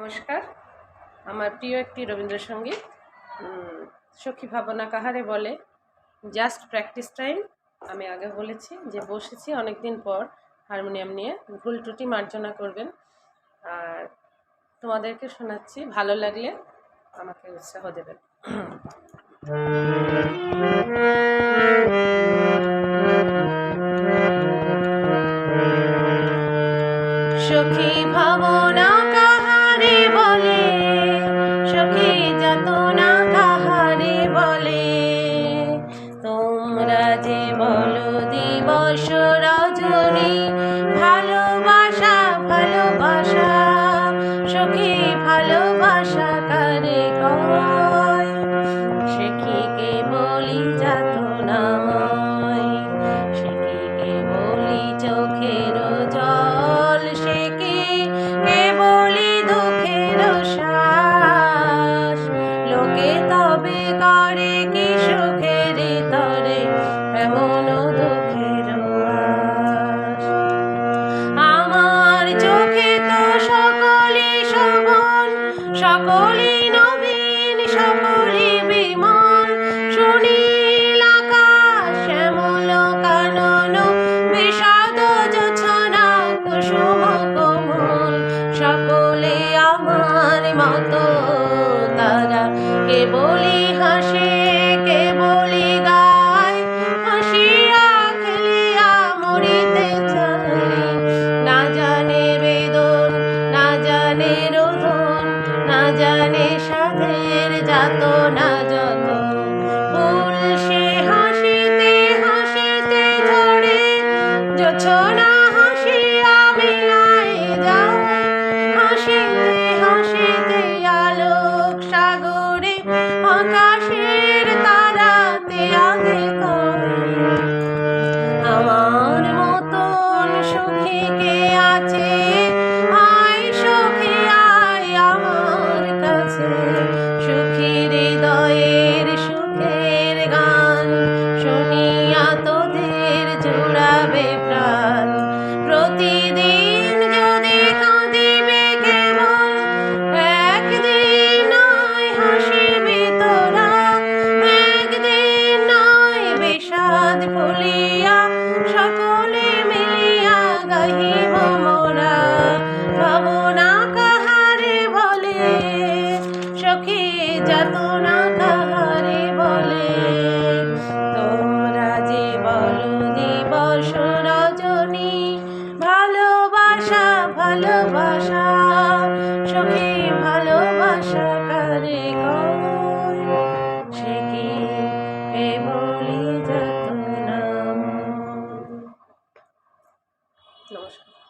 নমস্কার। আমার প্রিয় একটি রবীন্দ্রসঙ্গীত সখী ভাবনা কাহারে বলে, জাস্ট প্র্যাকটিস টাইম। আমি আগে বলেছি যে বসেছি অনেক দিন পর হারমোনিয়াম নিয়ে, ভুল ত্রুটি মার্জনা করবেন। আর তোমাদেরকে শোনাচ্ছি, ভালো লাগলে আমাকে উৎসাহ দেবেন। সখী ভাবনা কাহারে বলে, সখী যাতনা কাহারে বলে, তোমরা যে বলো দিবস রজনী, ভালোবাসা ভালোবাসা, সখী ভালোবাসা কারে কয়, সখীকে বলি যাতনাময়, সখীকে বলি চোখের জল, সখীকে বলি দুঃখের শ্বাস, লোকে তবে করে কি সুখের তরে এমন দুঃখের আশ। আমার চোখে তো সকলই শোভন, সকলই নবীন, সকলই বিমল, সুনীল আকাশ, শ্যামল কানন, বিষাদ জোছনা, কুসুম কোমল, সকলে আমার মতো তারা, কেবলই হাসে কেবলই গায়, হাসিয়া খেলিয়া মরিতে চায়, না জানে বেদন না জানে রোদন, না জানে সাধের যাতনা যত, ফুল সে হাসিতে হাসিতে ঝরে, জোছনা হাসিয়া মিলায় যায়, হাসিতে হাসিতে আলোক সাগরে, আকাশের তারাতে আগে করে। আমার মতন সুখী কে আছে, আয় সখী আয় আমার কাছে, সুখী হৃদয়ের সুখের গান, শুনিয়া তোদের জুড়াবে প্রাণ। প্রতিদিন যদি কাঁদিবে কেবল, একদিন নয় হাসিবি তোরা, একদিন নয় বিষাদ ভুলিয়া, সকলে মিলিয়া গাহিব মোরা। ভাবনা কাহারে বলে, সখী যাতনা কাহারে বলে, তোমরা যে বলো দিবস রজনী, ভালোবাসা ভালোবাসা, সখী ভালোবাসা কারে কয়, সে কি কেবলই যাতনা। নমস্কার।